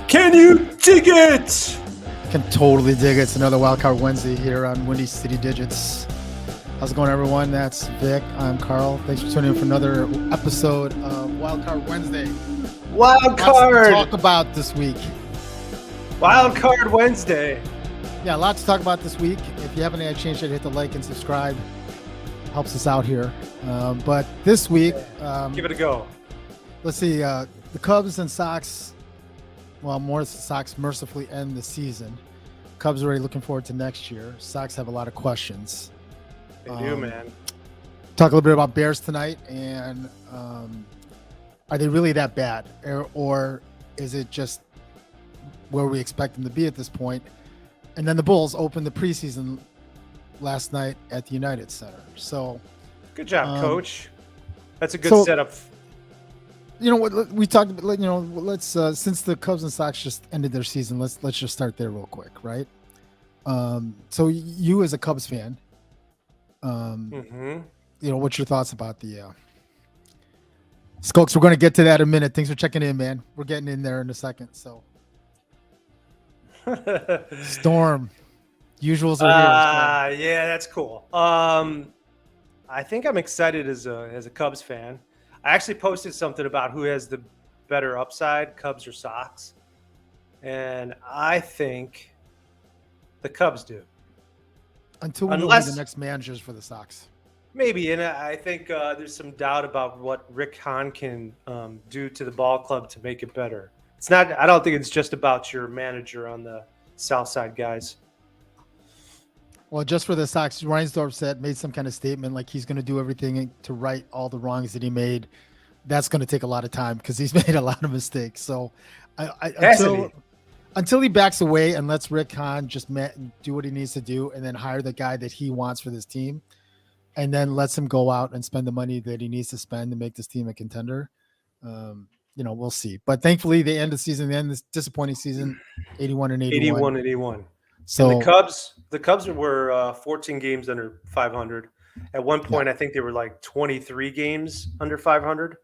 Can you dig it? Can totally dig it. It's another Wildcard Wednesday here on Windy City Digits. How's it going, everyone? That's Vic. I'm Carl. Thanks for tuning in for another episode of Wildcard Wednesday. Wildcard! Lots to talk about this week. Wildcard Wednesday. Yeah, lots to talk about this week. If you haven't had a chance yet, hit the like and subscribe. Helps us out here. But this week... give it a go. Let's see. The Cubs and Sox... Well, more Sox mercifully end the season. Cubs are already looking forward to next year. Sox have a lot of questions. They do, man. Talk a little bit about Bears tonight, and are they really that bad, or is it just where we expect them to be at this point? And then the Bulls opened the preseason last night at the United Center. So, good job, Coach. That's a good setup. You know what we talked about? You know, let's since the Cubs and Sox just ended their season, let's just start there real quick, right? So you as a Cubs fan, you know, what's your thoughts about the Skokes? We're going to get to that in a minute. Thanks for checking in, man. We're getting in there in a second. So Storm, usuals are here. Yeah, that's cool. I think I'm excited as a Cubs fan. I actually posted something about who has the better upside, Cubs or Sox. And I think the Cubs do. Until we know who the next managers for the Sox. Maybe. And I think there's some doubt about what Rick Hahn can do to the ball club to make it better. It's not. I don't think it's just about your manager on the South Side, guys. Well, just for the Sox, Reinsdorf made some kind of statement like he's going to do everything to right all the wrongs that he made. That's going to take a lot of time because he's made a lot of mistakes. So until he backs away and lets Rick Hahn just do what he needs to do and then hire the guy that he wants for this team and then lets him go out and spend the money that he needs to spend to make this team a contender, you know, we'll see. But thankfully, they end the season, this disappointing season, 81-81. 81-81. So and the Cubs were 14 games under 500. At one point, I think they were like 23 games under 500.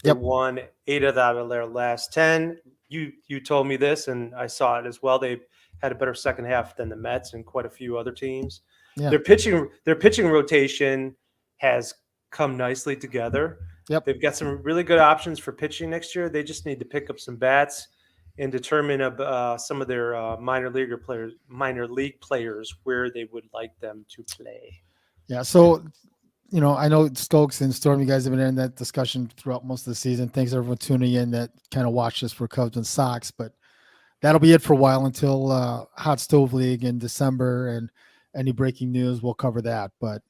They won 8 of their last 10. You told me this, and I saw it as well. They had a better second half than the Mets and quite a few other teams. Yeah. Their pitching rotation has come nicely together. Yep. They've got some really good options for pitching next year. They just need to pick up some bats and determine some of their minor league players where they would like them to play. Yeah, so you know, I know Stokes and Storm, you guys have been in that discussion throughout most of the season. Thanks everyone tuning in that kind of watched us for Cubs and Sox, but that'll be it for a while until Hot Stove League in December, and any breaking news we'll cover that. But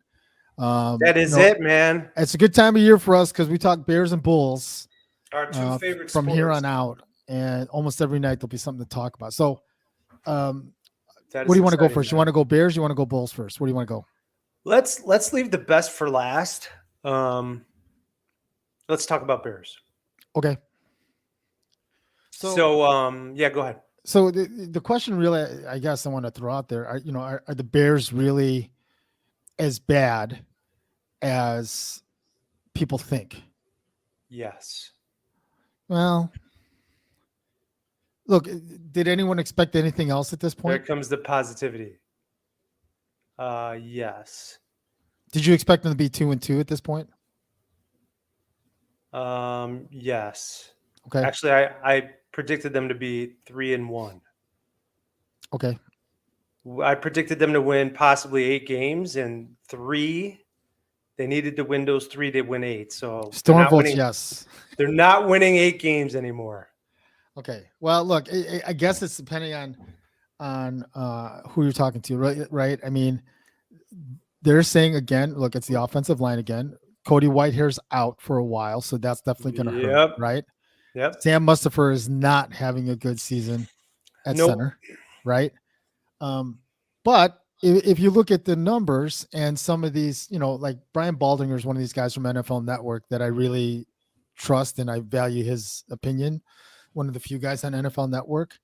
that is it, man. It's a good time of year for us because we talk Bears and Bulls. Our two favorite from sports. Here on out. And almost every night there'll be something to talk about. So, where do you want to go first? You want to go Bears? You want to go Bulls first? Where do you want to go? Let's leave the best for last. Let's talk about Bears. Okay. So go ahead. So the question really, I guess I want to throw out there, are the Bears really as bad as people think? Yes. Well, look, did anyone expect anything else at this point? There comes the positivity. Yes. Did you expect them to be 2-2 at this point? Yes. Okay. Actually, I predicted them to be 3-1. Okay. I predicted them to win possibly 8 games, and 3. They needed to win those 3 to win 8. So Storm votes yes. They're not winning 8 games anymore. Okay. Well, look, I guess it's depending on who you're talking to, right? I mean, they're saying again, look, it's the offensive line again. Cody Whitehair's out for a while, so that's definitely going to hurt, right? Yep. Sam Mustipher is not having a good season at center, right? But if you look at the numbers and some of these, you know, like Brian Baldinger is one of these guys from NFL Network that I really trust and I value his opinion. One of the few guys on NFL Network.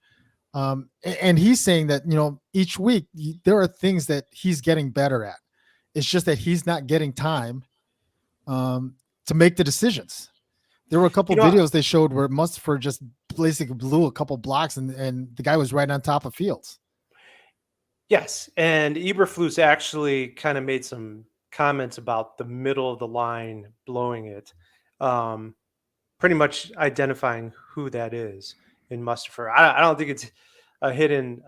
And he's saying that, you know, each week there are things that he's getting better at. It's just that he's not getting time to make the decisions. There were a couple of videos they showed where Mustipher just basically blew a couple blocks, and the guy was right on top of Fields. Yes, and Eberflus actually kind of made some comments about the middle of the line blowing it, um, pretty much identifying who that is in Mustafer. I don't think it's a hidden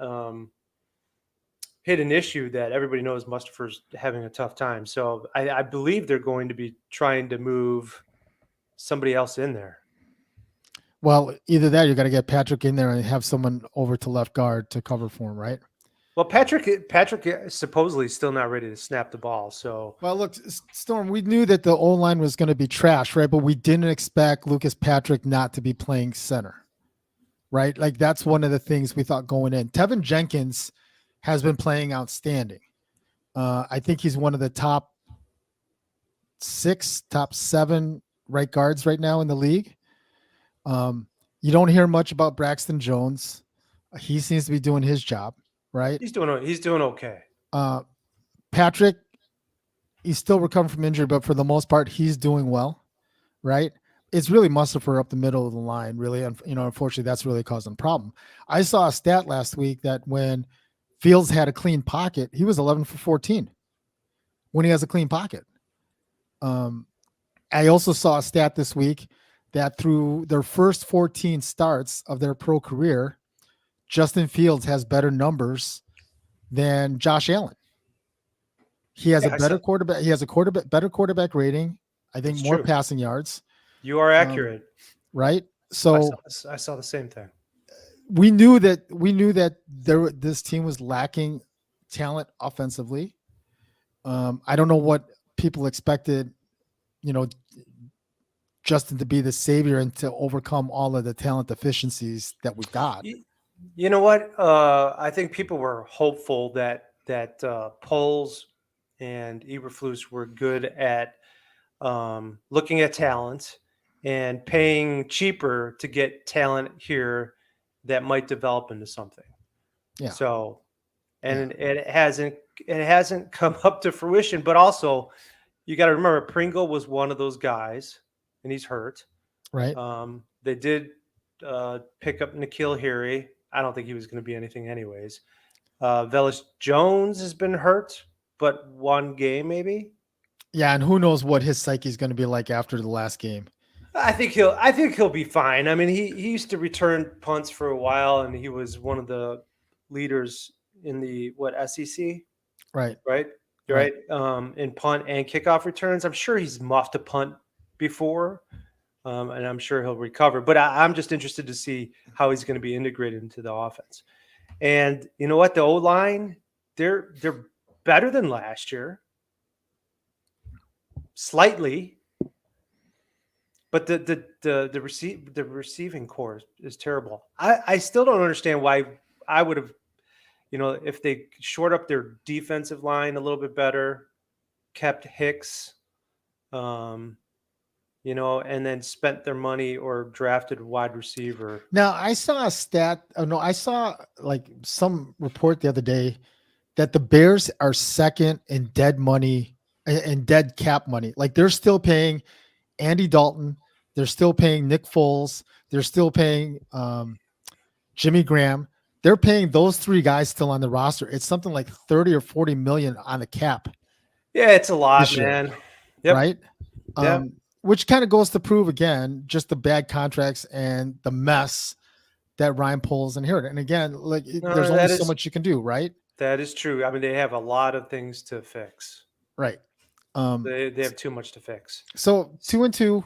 issue that everybody knows Mustafer's having a tough time. So I believe they're going to be trying to move somebody else in there. Well, either that, you got to get Patrick in there and have someone over to left guard to cover for him, right? Well, Patrick is supposedly still not ready to snap the ball. So, well, look, Storm, we knew that the O-line was going to be trash, right? But we didn't expect Lucas Patrick not to be playing center, right? Like that's one of the things we thought going in. Tevin Jenkins has been playing outstanding. I think he's one of the top 6, top 7 right guards right now in the league. You don't hear much about Braxton Jones. He seems to be doing his job, right? He's doing okay. Patrick, he's still recovering from injury, but for the most part, he's doing well, right? It's really Mustafer up the middle of the line, really. And, unfortunately, that's really causing a problem. I saw a stat last week that when Fields had a clean pocket, he was 11 for 14 when he has a clean pocket. I also saw a stat this week that through their first 14 starts of their pro career, Justin Fields has better numbers than Josh Allen. He has a better quarterback. He has a better quarterback rating. I think more passing yards. You are accurate, right? So I saw the same thing. We knew that this team was lacking talent offensively. I don't know what people expected, Justin to be the savior and to overcome all of the talent deficiencies that we've got. You know what? I think people were hopeful that Poles and Eberflus were good at looking at talent and paying cheaper to get talent here that might develop into something. Yeah. So, and it hasn't come up to fruition. But also, you got to remember, Pringle was one of those guys, and he's hurt. Right. They did pick up N'Keal Harry. I don't think he was going to be anything anyways. Velus Jones has been hurt, but one game maybe. Yeah, and who knows what his psyche is going to be like after the last game. I think he'll be fine. I mean, he used to return punts for a while, and he was one of the leaders in the SEC. Right. Right. Right. In punt and kickoff returns. I'm sure he's muffed a punt before. And I'm sure he'll recover. But I'm just interested to see how he's going to be integrated into the offense. And you know what? The O-line, they're better than last year. Slightly. But the receiving core is terrible. I still don't understand why I would have, if they short up their defensive line a little bit better, kept Hicks, and then spent their money or drafted wide receiver. Now, I saw a stat. I saw like some report the other day that the Bears are second in dead money and dead cap money. Like they're still paying Andy Dalton. They're still paying Nick Foles. They're still paying Jimmy Graham. They're paying those 3 guys still on the roster. It's something like 30 or 40 million on the cap. Yeah, it's a lot, man. Yep. Right? Yeah. Which kind of goes to prove again just the bad contracts and the mess that Ryan Poles inherited. And again, there's only so much you can do, right? That is true. I mean, they have a lot of things to fix. Right. They have too much to fix. So 2-2,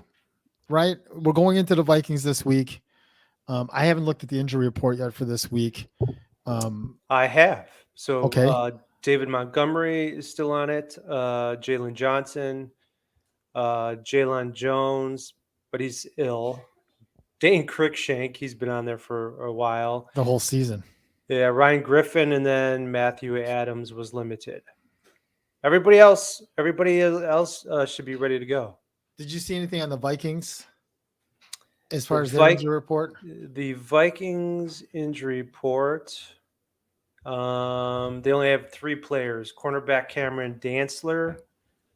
right? We're going into the Vikings this week. I haven't looked at the injury report yet for this week. I have. So okay. David Montgomery is still on it. Jalen Johnson, Jalen Jones, but he's ill. Dane Cruikshank, he's been on there for a while. The whole season. Yeah, Ryan Griffin, and then Matthew Adams was limited. Everybody else should be ready to go. Did you see anything on the Vikings as far as their injury report? The Vikings injury report, they only have 3 players. Cornerback Cameron Dantzler.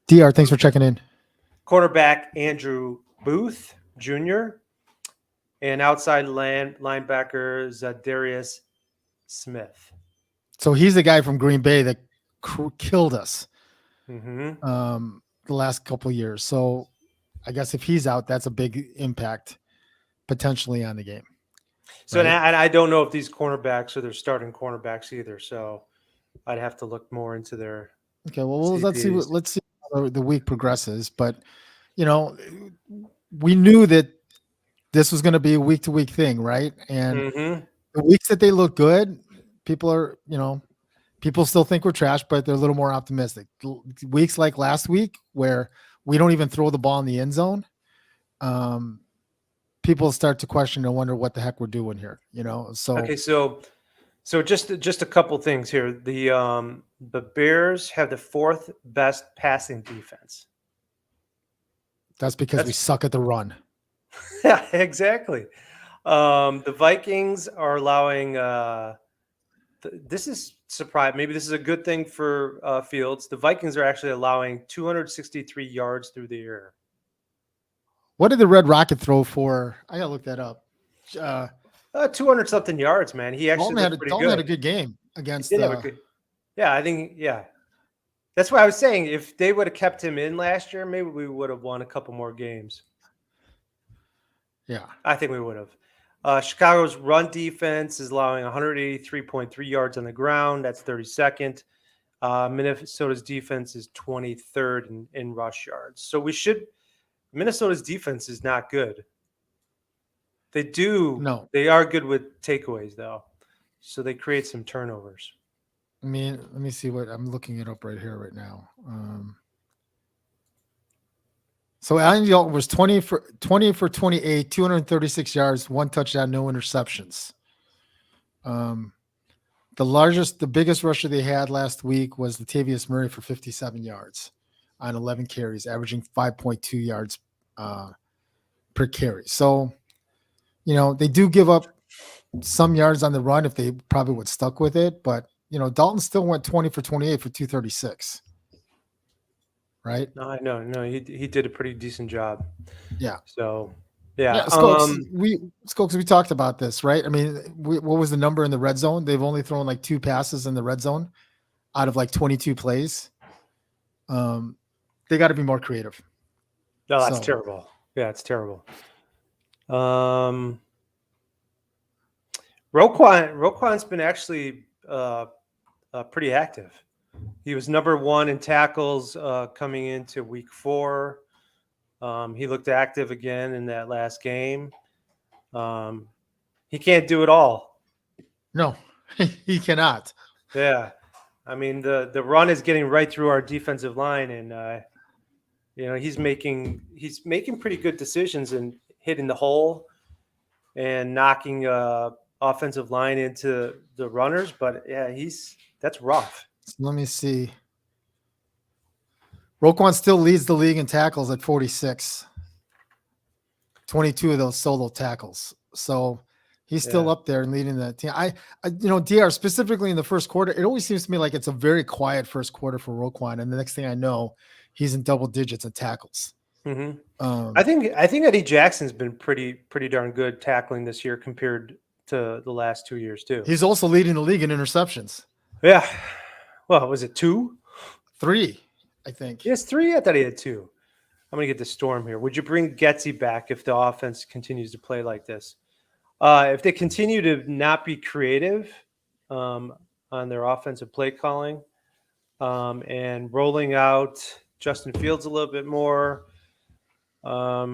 DR, thanks for checking in. Cornerback Andrew Booth Jr. and outside linebacker Zadarius Smith. So he's the guy from Green Bay that killed us Mm-hmm. the last couple of years. So I guess if he's out, that's a big impact potentially on the game. So right? and I don't know if these cornerbacks are their starting cornerbacks either. So I'd have to look more into their. Okay, well, let's see CPAs. how the week progresses. But we knew that this was going to be a week to week thing, right? And Mm-hmm. the weeks that they look good, people still think we're trash, but they're a little more optimistic. Weeks like last week where we don't even throw the ball in the end zone, people start to question and wonder what the heck we're doing here. So Okay, so just a couple things here. The Bears have the 4th best passing defense. that's because we suck at the run. Yeah, exactly. The Vikings are allowing. This is surprise. Maybe this is a good thing for Fields. The Vikings are actually allowing 263 yards through the air. What did the Red Rocket throw for? I gotta look that up. 200 something yards, man. He actually Dalton had a good game against. Yeah, I think that's why I was saying if they would have kept him in last year, maybe we would have won a couple more games. Yeah, I think we would have. Chicago's run defense is allowing 183.3 yards on the ground. That's 32nd. Minnesota's defense is 23rd in rush yards. So Minnesota's defense is not good. They are good with takeaways though. So they create some turnovers. I mean, let me see what I'm looking it up right here right now. So Allen Dalton was 20 for 28, 236 yards, 1 touchdown, no interceptions. The biggest rusher they had last week was Latavius Murray for 57 yards on 11 carries, averaging 5.2 yards per carry. So, they do give up some yards on the run if they probably would stuck with it, but Dalton still went 20 for 28 for 236. Right? No, he did a pretty decent job. Yeah. So, yeah. Skokes, we talked about this, right? I mean, what was the number in the red zone? They've only thrown like 2 passes in the red zone out of like 22 plays. They got to be more creative. No, that's terrible. Yeah, it's terrible. Roquan's been actually pretty active. He was number 1 in tackles coming into week 4. He looked active again in that last game. He can't do it all. No, he cannot. Yeah. I mean, the run is getting right through our defensive line, and he's making pretty good decisions and hitting the hole and knocking offensive line into the runners. But yeah, that's rough. Let me see. Roquan still leads the league in tackles at 46. 22 of those solo tackles. So he's still up there and leading that team. DR, specifically in the first quarter, it always seems to me like it's a very quiet first quarter for Roquan. And the next thing I know, he's in double digits of tackles. Mm-hmm. I think Eddie Jackson's been pretty darn good tackling this year compared to the last 2 years too. He's also leading the league in interceptions. Yeah. Well, was it 2? 3, I think. Yes, 3. I thought he had 2. I'm going to get the storm here. Would you bring Getsy back if the offense continues to play like this? If they continue to not be creative on their offensive play calling and rolling out Justin Fields a little bit more, I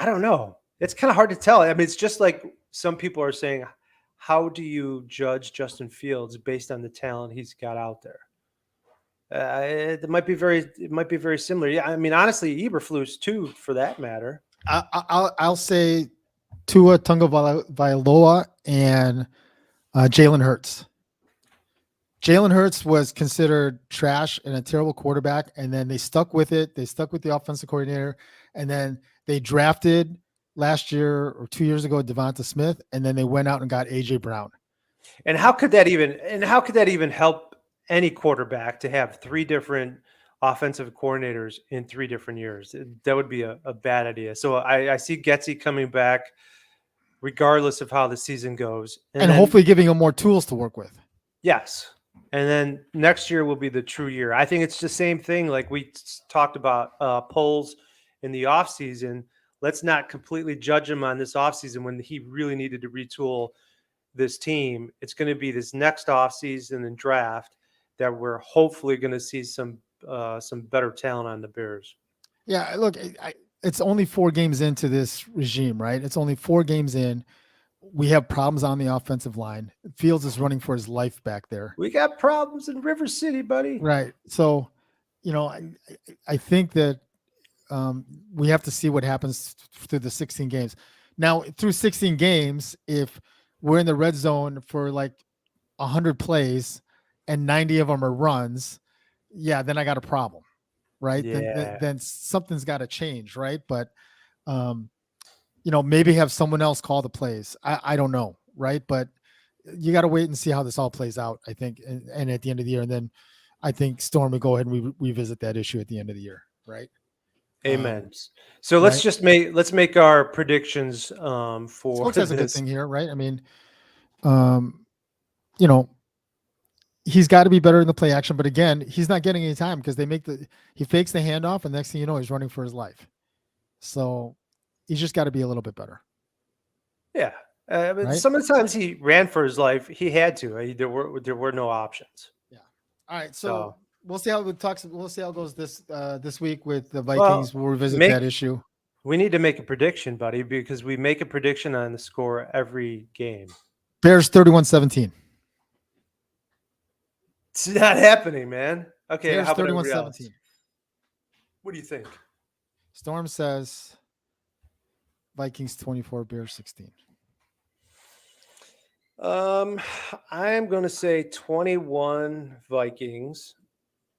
don't know. It's kind of hard to tell. I mean, it's just like some people are saying, how do you judge Justin Fields based on the talent he's got out there? It might be very similar. Yeah, I mean, honestly, Eberflus too, for that matter. I'll say Tua Tagovailoa and Jalen Hurts. Jalen Hurts was considered trash and a terrible quarterback, and then they stuck with it. They stuck with the offensive coordinator, and then they drafted last year or 2 years ago Devonta Smith, and then they went out and got AJ Brown. And how could that even help any quarterback to have 3 different offensive coordinators in 3 different years? That would be a bad idea. So I see Getsy coming back. regardless of how the season goes. And then, hopefully giving them more tools to work with. yes. And then next year will be the true year. I think it's the same thing. Like we talked about polls in the offseason. Let's not completely judge him on this offseason when he really needed to retool this team. It's going to be this next offseason and draft that we're hopefully going to see some better talent on the Bears. Yeah, look, it's only 4 games into this regime, right? It's only 4 games in. We have problems on the offensive line. Fields is running for his life back there. We got problems in River City, buddy. Right. So, I think that we have to see what happens through the 16 games. Now, through 16 games, if we're in the red zone for like 100 plays and 90 of them are runs, yeah, then I got a problem, right? Yeah. Then something's got to change, right? But, maybe have someone else call the plays. I don't know, right? But you got to wait and see how this all plays out, I think, and at the end of the year. And then I think Storm will go ahead and revisit that issue at the end of the year, right? Amen. So let's make our predictions for Smokes has a good thing here, right? I mean, he's got to be better in the play action, but again, he's not getting any time because he fakes the handoff, and next thing you know, he's running for his life. So he's just got to be a little bit better. Yeah. Right? Some of the times he ran for his life, he had to. There were no options. Yeah. All right. So we'll see how it talks. We'll see how it goes this week with the Vikings. We'll revisit that issue. We need to make a prediction, buddy, because we make a prediction on the score every game. Bears 31-17. It's not happening, man. Okay, Bears how about 31-17. What do you think? Storm says Vikings 24, Bears 16. I am going to say 21 Vikings,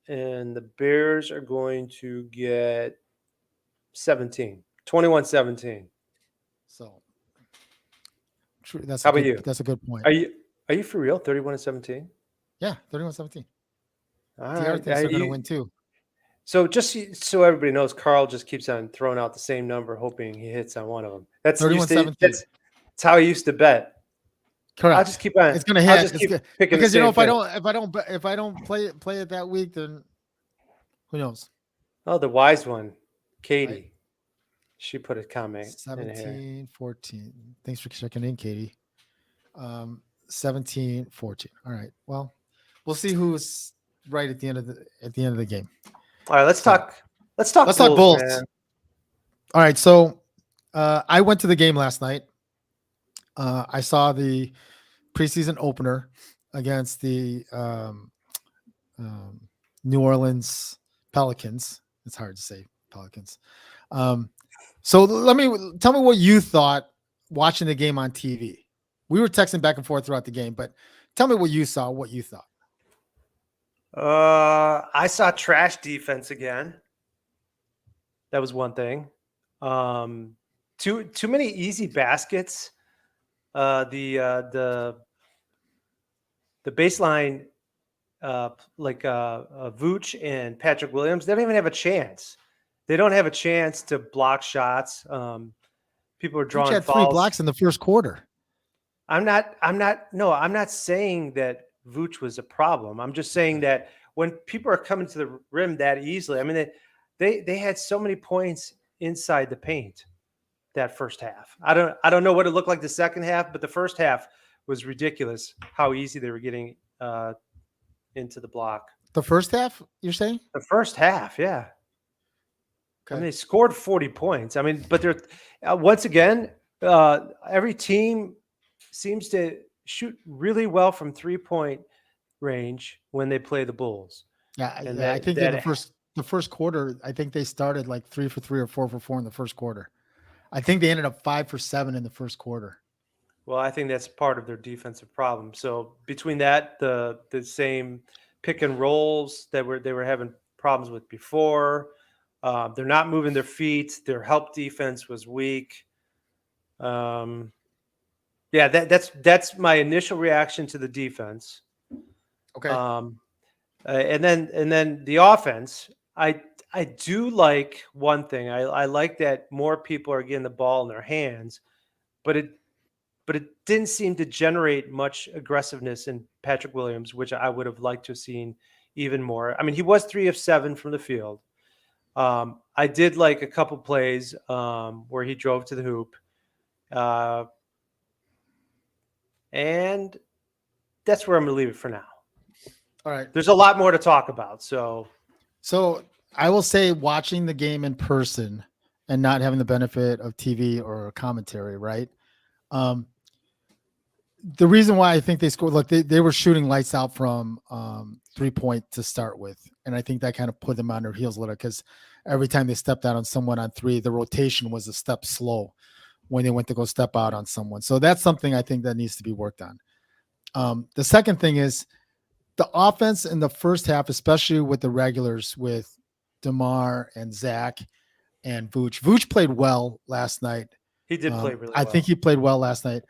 and the Bears are going to get 17. 21-17. So that's how about you? That's a good point. Are you for real? 31-17? Yeah, 31-17. All right. Thinks they're going to win too. So just so everybody knows, Carl just keeps on throwing out the same number, hoping he hits on one of them. That's 31-17. That's how he used to bet. Correct. I'll just keep on. It's going to hit. I'll just keep picking because if I don't play it that week, then who knows? Oh, the wise one, Katie. Right. She put a comment. 17-14. Thanks for checking in, Katie. 17-14. All right. Well, we'll see who's right at the end of the game. All right. Let's talk Bulls. Man. All right. So I went to the game last night. I saw the preseason opener against the New Orleans Pelicans. It's hard to say Pelicans. So tell me what you thought watching the game on TV. We were texting back and forth throughout the game, but tell me what you saw, what you thought. I saw trash defense again. That was one thing. Too many easy baskets. The baseline, Vooch and Patrick Williams, they don't even have a chance. They don't have a chance to block shots. People are drawing had fouls. 3 blocks in the first quarter. I'm not saying that Vooch was a problem. I'm just saying that when people are coming to the rim that easily, I mean, they had so many points inside the paint that first half. I don't know what it looked like the second half, but the first half was ridiculous how easy they were getting into the block. The first half, you're saying? The first half, yeah. Okay. I mean, they scored 40 points. I mean, but they're once again, every team seems to shoot really well from 3-point range when they play the Bulls. Yeah, I think in the first quarter, I think they started like 3 for 3 or 4 for 4 in the first quarter. I think they ended up 5 for 7 in the first quarter. Well, I think that's part of their defensive problem. So between that, the same pick and rolls that they were having problems with before, they're not moving their feet. Their help defense was weak. Yeah, that's my initial reaction to the defense. Okay. And then the offense, I do like one thing. I like that more people are getting the ball in their hands, but but it didn't seem to generate much aggressiveness in Patrick Williams, which I would have liked to have seen even more. I mean, he was 3 of 7 from the field. I did like a couple plays where he drove to the hoop. And that's where I'm going to leave it for now. All right. There's a lot more to talk about. So I will say watching the game in person and not having the benefit of TV or commentary, right? The reason why I think they scored, look, they were shooting lights out from 3-point to start with. And I think that kind of put them on their heels a little because every time they stepped out on someone on 3, the rotation was a step slow when they went to go step out on someone. So that's something I think that needs to be worked on. The second thing is the offense in the first half, especially with the regulars with DeMar and Zach and Vooch. Vooch played well last night. He did play really well. I think he played well last night.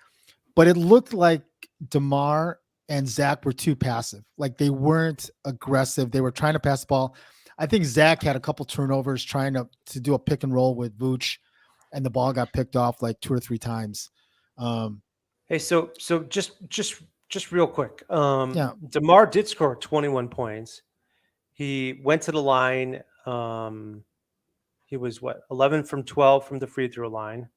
But it looked like DeMar and Zach were too passive. Like they weren't aggressive. They were trying to pass the ball. I think Zach had a couple turnovers trying to do a pick and roll with Vooch, and the ball got picked off like 2 or 3 times. Hey, so just real quick. Yeah. DeMar did score 21 points. He went to the line. He was 11 from 12 from the free throw line.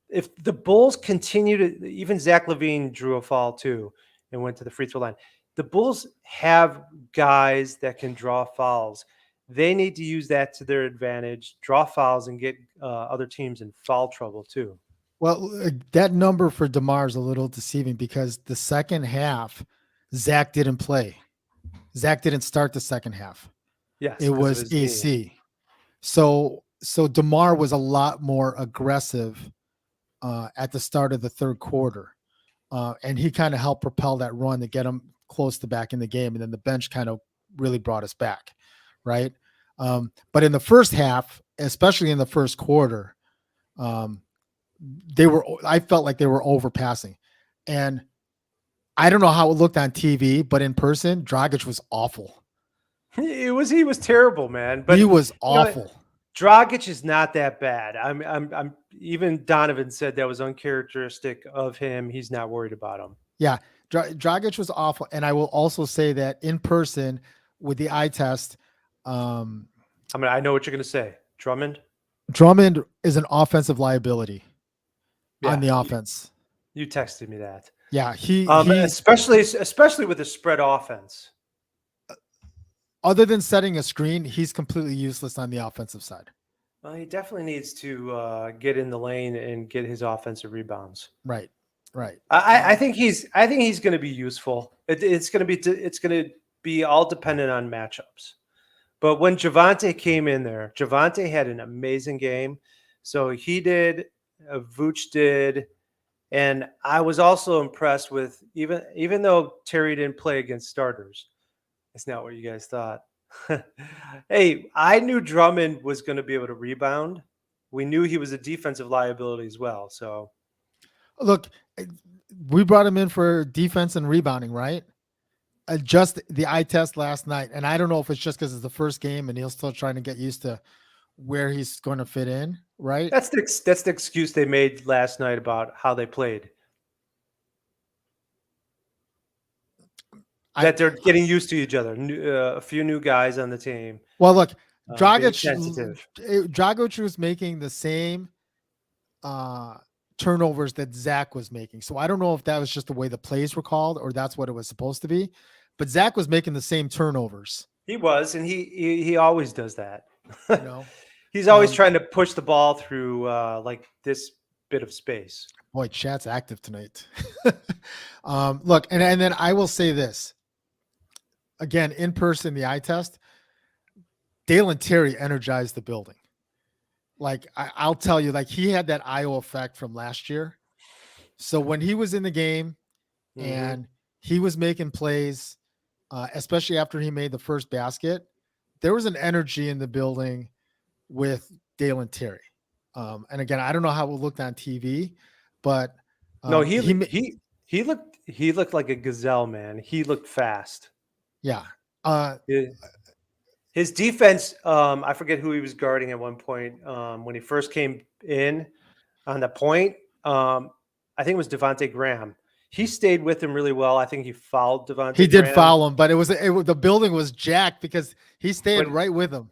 If the Bulls continue to, even Zach LaVine drew a foul too and went to the free throw line. The Bulls have guys that can draw fouls. They need to use that to their advantage, draw fouls, and get other teams in foul trouble too. Well, that number for DeMar is a little deceiving because the second half, Zach didn't play. Zach didn't start the second half. Yes, it was AC. So DeMar was a lot more aggressive at the start of the third quarter. And he kind of helped propel that run to get him close to back in the game. And then the bench kind of really brought us back. Right. But in the first half, especially in the first quarter, I felt like they were overpassing. And I don't know how it looked on TV, but in person, Dragic was awful. He was terrible, man. But he was awful. Dragic is not that bad. I'm even Donovan said that was uncharacteristic of him. He's not worried about him. Yeah. Dragic was awful. And I will also say that in person with the eye test. I know what you're going to say. Drummond is an offensive liability on the offense. You texted me that. Yeah. Especially with the spread offense. Other than setting a screen, he's completely useless on the offensive side. Well, he definitely needs to get in the lane and get his offensive rebounds. Right. I think he's going to be useful. It's going to be all dependent on matchups. But when Javonte came in there, Javonte had an amazing game. So he did, Vooch did, and I was also impressed with even though Terry didn't play against starters. It's not what you guys thought. Hey, I knew Drummond was going to be able to rebound. We knew he was a defensive liability as well. So, look, we brought him in for defense and rebounding, right? Just the eye test last night. And I don't know if it's just because it's the first game and he's still trying to get used to where he's going to fit in, right? That's the excuse they made last night about how they played. That they're getting used to each other. A few new guys on the team. Well, look, Dragic was making the same turnovers that Zach was making. So I don't know if that was just the way the plays were called or that's what it was supposed to be. But Zach was making the same turnovers. He was, and he always does that. You know, he's always trying to push the ball through like this bit of space. Boy, chat's active tonight. Look, and then I will say this. Again, in person, the eye test, Dalen Terry energized the building. Like, I'll tell you, like he had that Iowa effect from last year. So when he was in the game and he was making plays, especially after he made the first basket, there was an energy in the building with Dalen Terry. And again, I don't know how it looked on TV, but no, he looked like a gazelle, man. He looked fast. Yeah. His defense, I forget who he was guarding at one point when he first came in on the point. I I think it was Devontae Graham. He stayed with him really well. I think he fouled Devontae He did Graham. foul him, but the building was jacked because he stayed right with him.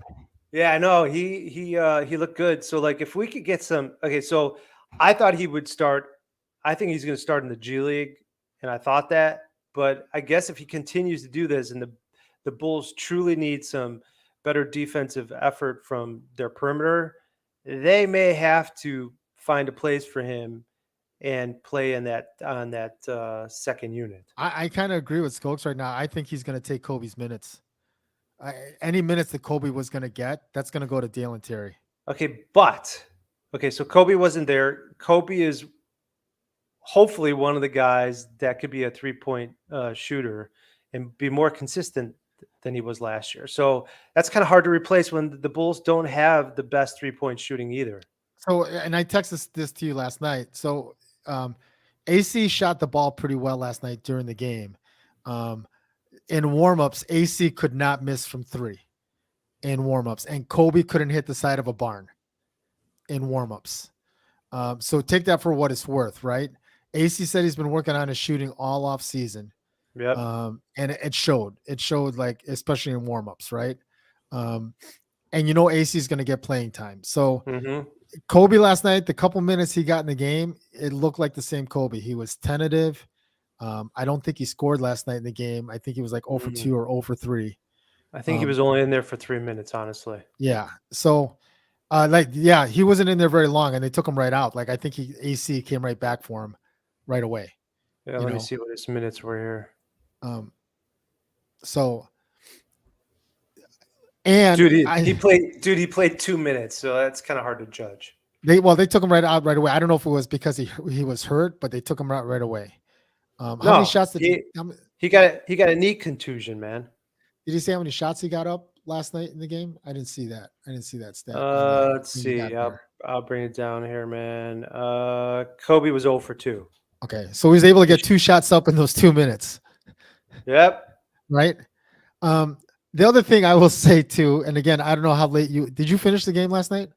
Yeah, I know. He looked good. So like if we could get some so I thought he would start. I think he's going to start in the G League, and I thought that. But I guess if he continues to do this, and the Bulls truly need some better defensive effort from their perimeter, they may have to find a place for him and play on that second unit. I kind of agree with Skokes right now. I think he's going to take Kobe's minutes. Any minutes that Kobe was going to get, that's going to go to Dalen Terry. So Kobe wasn't there. Kobe is hopefully one of the guys that could be a 3-point shooter and be more consistent than he was last year. So that's kind of hard to replace when the Bulls don't have the best 3-point shooting either. So, and I texted this to you last night. So, AC shot the ball pretty well last night during the game. In warmups, AC could not miss from 3 in warmups, and Kobe couldn't hit the side of a barn in warmups. So take that for what it's worth, right? AC said he's been working on his shooting all off season. Yep. And it showed. It showed, like, especially in warmups, right? And AC is going to get playing time. So Kobe last night, the couple minutes he got in the game, it looked like the same Kobe. He was tentative. I don't think he scored last night in the game. I think he was like 0 for 2 or 0 for 3. I think he was only in there for 3 minutes, honestly. Yeah. So, he wasn't in there very long, and they took him right out. Like, I think AC came right back for him right away. Yeah, let me see what his minutes were here. He played 2 minutes, so that's kind of hard to judge. They took him right out right away. I don't know if it was because he was hurt, but they took him out right away. How many shots did he got a knee contusion, man. Did he say how many shots he got up last night in the game? I didn't see that. I didn't see that stat. Let's see. I'll bring it down here, man. Kobe was 0 for 2. Okay, so he was able to get 2 shots up in those 2 minutes. Yep. Right. The other thing I will say too, and again, I don't know how late did you finish the game last night?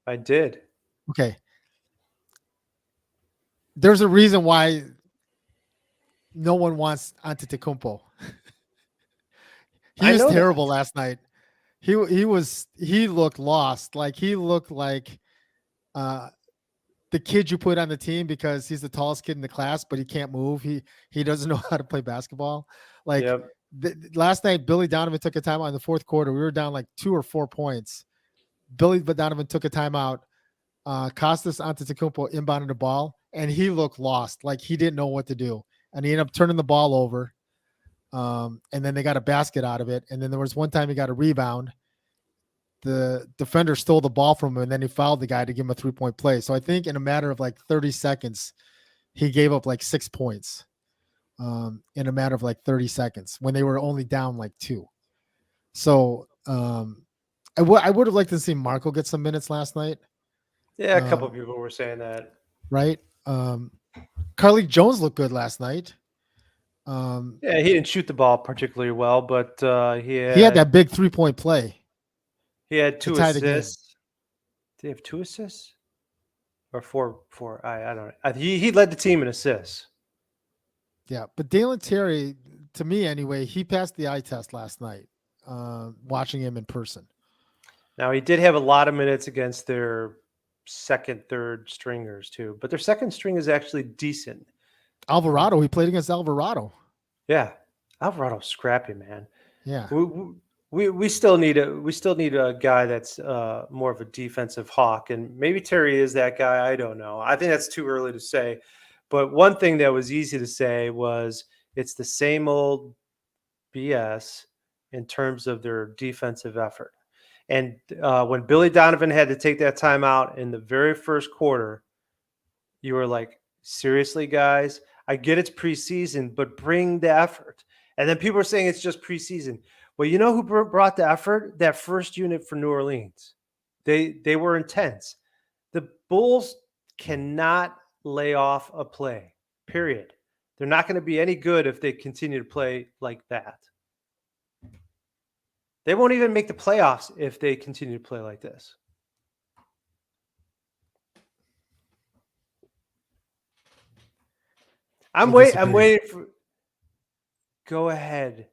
I did. Okay. There's a reason why no one wants Antetokounmpo. He was terrible last night. He looked lost. Like, he looked like the kid you put on the team because he's the tallest kid in the class, but he can't move. He doesn't know how to play basketball. Like, last night, Billy Donovan took a timeout in the fourth quarter. We were down like 2 or 4 points. Billy Donovan took a timeout. Kostas Antetokounmpo inbounded the ball, and he looked lost. Like, he didn't know what to do. And he ended up turning the ball over. And then they got a basket out of it. And then there was one time he got a rebound. The defender stole the ball from him, and then he fouled the guy to give him a 3-point play. So I think in a matter of like 30 seconds, he gave up like 6 points in a matter of like 30 seconds when they were only down like 2. So I would have liked to see Marco get some minutes last night. Yeah, a couple of people were saying that. Right. Carlik Jones looked good last night. Yeah, he didn't shoot the ball particularly well, but he had that big 3-point play. He had 2 assists. Did he have 2 assists? Or 4? I don't know. He led the team in assists. Yeah, but Dalen Terry, to me anyway, he passed the eye test last night, watching him in person. Now, he did have a lot of minutes against their second, third stringers too, but their second string is actually decent. Alvarado, he played against Alvarado. Yeah, Alvarado's scrappy, man. Yeah, we still need a guy that's more of a defensive hawk, and maybe Terry is that guy. I don't know. I think that's too early to say. But one thing that was easy to say was it's the same old BS in terms of their defensive effort. And when Billy Donovan had to take that timeout in the very first quarter, you were like, seriously, guys? I get it's preseason, but bring the effort. And then people are saying it's just preseason. Well, you know who brought the effort? That first unit for New Orleans. They were intense. The Bulls cannot lay off a play, period. They're not going to be any good if they continue to play like that. They won't even make the playoffs if they continue to play like this. I'm waiting for. Go ahead.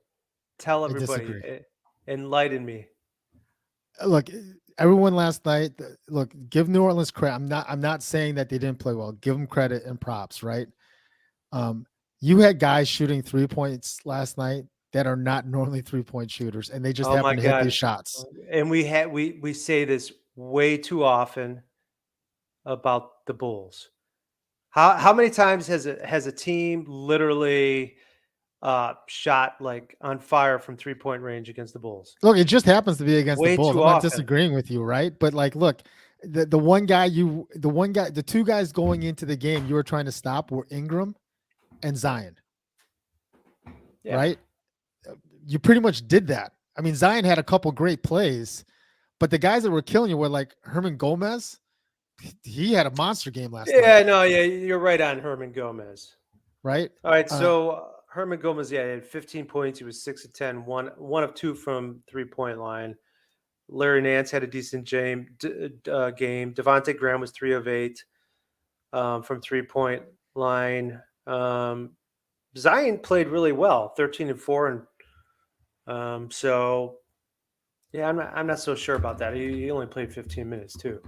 Tell I everybody. disagree. Enlighten me. Look, everyone last night. Look, give New Orleans credit. I'm not saying that they didn't play well. Give them credit and props, right? You had guys shooting 3 points last night that are not normally 3-point shooters, and they just Oh my happen to hit God. these shots. And we say this way too often about the Bulls. How many times has a team literally shot like on fire from 3-point range against the Bulls? Look, it just happens to be against the Way Bulls. too I'm not often. disagreeing with you, right? But like, look, the two guys going into the game you were trying to stop were Ingram and Zion, Yeah. right? You pretty much did that. I mean, Zion had a couple great plays, but the guys that were killing you were like Herman Gomez. He had a monster game last night. Yeah, no, yeah, you're right on Herman Gomez. Right? All right, so Herman Gomez, yeah, he had 15 points. He was 6 of 10, one of 2 from 3-point line. Larry Nance had a decent game. Devontae Graham was 3 of 8 from 3-point line. Zion played really well, 13 and 4, and so yeah, I'm not so sure about that. He only played 15 minutes too.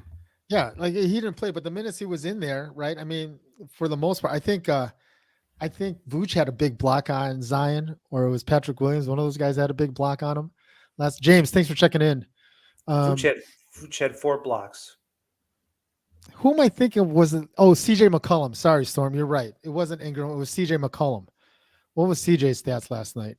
Yeah, like he didn't play, but the minutes he was in there, right? I mean, for the most part, I think Vooch had a big block on Zion, or it was Patrick Williams. One of those guys had a big block on him. That's James. Thanks for checking in. Vooch had 4 blocks. Who am I thinking wasn't? Oh, CJ McCollum. Sorry, Storm. You're right. It wasn't Ingram. It was CJ McCollum. What was CJ's stats last night?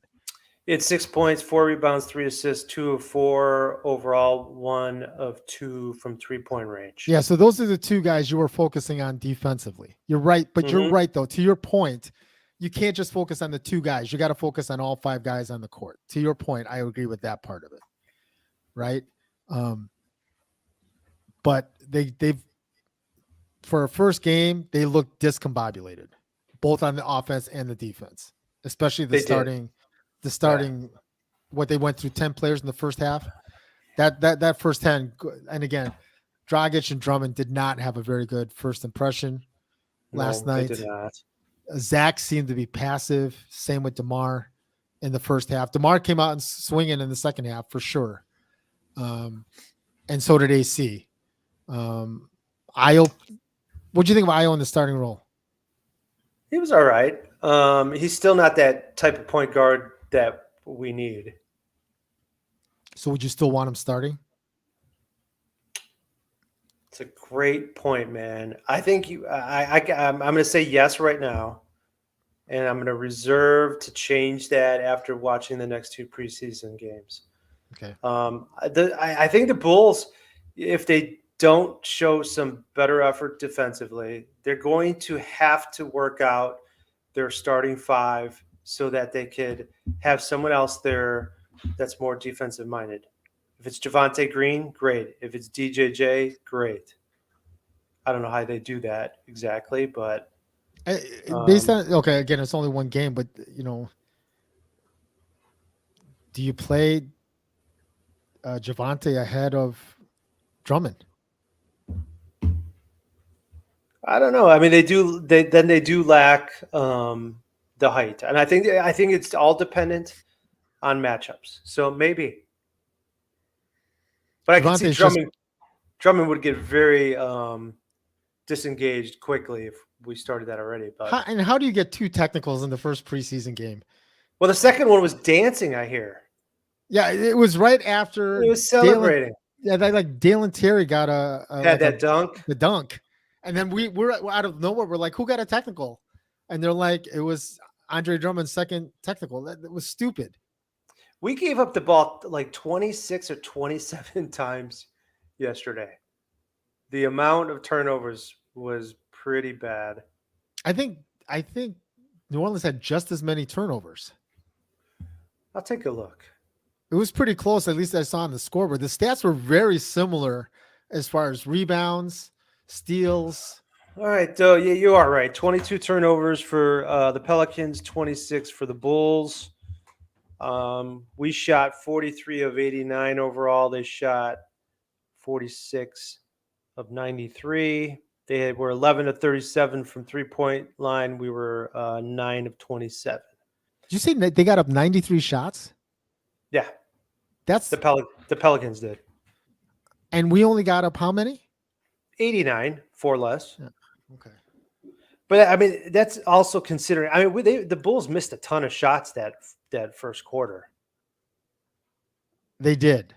He had 6 points, 4 rebounds, 3 assists, 2 of 4 overall, 1 of 2 from 3-point range. Yeah, so those are the two guys you were focusing on defensively. You're right, but you're right though. To your point, you can't just focus on the two guys. You got to focus on all 5 guys on the court. To your point, I agree with that part of it. Right? But they've for a first game, they looked discombobulated, both on the offense and the defense, especially the starting what they went through 10 players in the first half. That first 10, and again, Dragic and Drummond did not have a very good first impression last night. They did not. Zach seemed to be passive. Same with DeMar in the first half. DeMar came out and swinging in the second half for sure. And so did AC. Ayo, what do you think of Ayo in the starting role? He was all right. He's still not that type of point guard that we need. So would you still want him starting? It's a great point, man. I think I'm going to say yes right now, and I'm going to reserve to change that after watching the next 2 preseason games. Okay. I think the Bulls, if they don't show some better effort defensively, they're going to have to work out their starting 5 so that they could have someone else there that's more defensive minded. If it's Javonte Green, great. If it's DJJ, great. I don't know how they do that exactly, but based on again, it's only one game, but do you play Javonte ahead of Drummond? I don't know. I mean, they do lack the height, and I think it's all dependent on matchups. So maybe, but I can see Drummond would get very disengaged quickly if we started that already. But how do you get 2 technicals in the first preseason game? Well, the second one was dancing, I hear. Yeah, it was right after he was celebrating. Dalen Terry got dunk. The dunk. And then we're out of nowhere. We're like, who got a technical? And they're like, it was Andre Drummond's second technical. That was stupid. We gave up the ball like 26 or 27 times yesterday. The amount of turnovers was pretty bad. I think New Orleans had just as many turnovers. I'll take a look. It was pretty close, at least I saw on the scoreboard. The stats were very similar as far as rebounds, steals. All right, though, yeah, you are right. 22 turnovers for the Pelicans, 26 for the Bulls. We shot 43 of 89 overall. They shot 46 of 93. They were 11 of 37 from 3-point line. We were 9 of 27. Did you say they got up 93 shots? Yeah, That's the Pelicans did. And we only got up how many? 89, 4 less. Yeah. Okay. But I mean, that's also considering. I mean, the Bulls missed a ton of shots that first quarter. They did.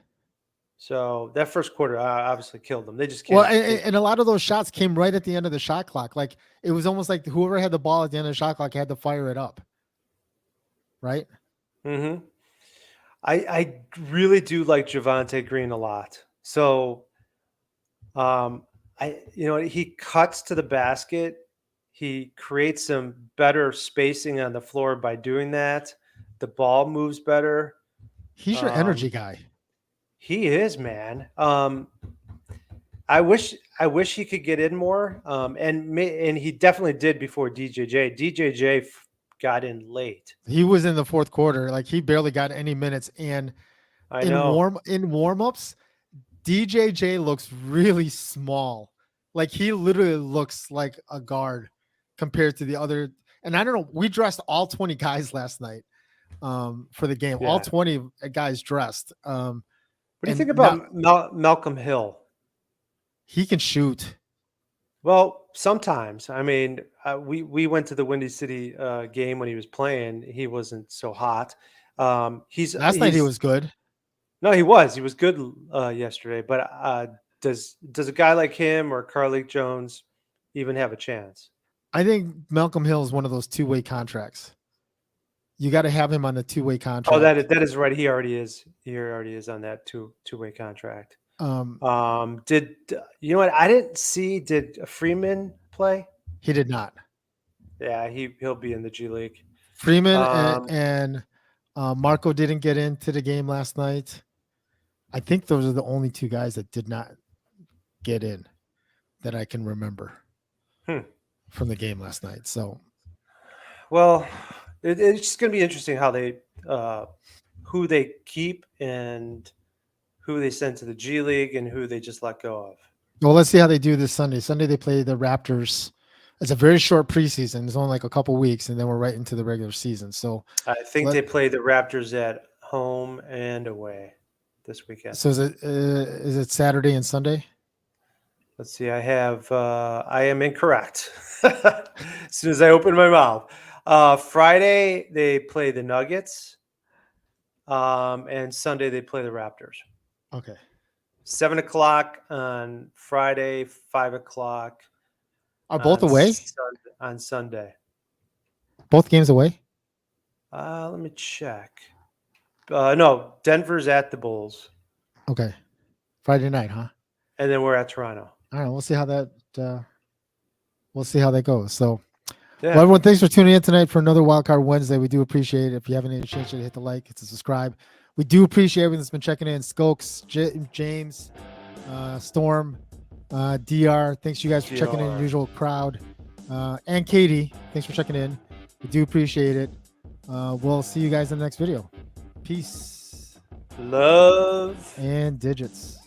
So that first quarter obviously killed them. They just can't. Well, and a lot of those shots came right at the end of the shot clock. Like it was almost like whoever had the ball at the end of the shot clock had to fire it up. Right? Mm-hmm. I really do like Javonte Green a lot. So, he cuts to the basket. He creates some better spacing on the floor by doing that. The ball moves better. He's your energy guy. He is, man. I wish he could get in more. And he definitely did before DJJ. DJJ got in late. He was in the fourth quarter. Like he barely got any minutes. And in warm-ups, DJJ looks really small. Like he literally looks like a guard compared to the other. And I don't know, we dressed all 20 guys last night for the game. Yeah. All 20 guys dressed. What do you think about Malcolm Hill? He can shoot. Well, sometimes. I mean, we went to the Windy City game when he was playing. He wasn't so hot. Last night he was good. No, he was good yesterday. But does a guy like him or Carlik Jones even have a chance? I think Malcolm Hill is one of those two-way contracts. You got to have him on the two-way contract. Oh, that is right. He already is. He already is on that two-way contract. Did you know what? I didn't see. Did Freeman play? He did not. Yeah, he'll be in the G League. Freeman and Marco didn't get into the game last night. I think those are the only two guys that did not get in that I can remember from the game last night. So, well, it's just going to be interesting how they who they keep and who they send to the G League and who they just let go of. Well, let's see how they do this Sunday. Sunday they play the Raptors. It's a very short preseason. It's only like a couple weeks, and then we're right into the regular season. So I think they play the Raptors at home and away this weekend. So is it Saturday and Sunday? Let's see. I am incorrect. As soon as I open my mouth. Friday they play the Nuggets, and Sunday they play the Raptors. Okay. 7:00 on Friday, 5:00. Are both away? On Sunday. Both games away? Let me check. No, Denver's at the Bulls. Okay. Friday night, huh? And then we're at Toronto. All right, we'll see how that goes. So, yeah. Well, everyone, thanks for tuning in tonight for another Wildcard Wednesday. We do appreciate it. If you haven't had a chance to hit the like, hit the subscribe. We do appreciate everyone that's been checking in. Skokes, James, Storm, DR. Thanks you guys for checking in. Usual crowd. And Katie, thanks for checking in. We do appreciate it. We'll see you guys in the next video. Peace. Love. And digits.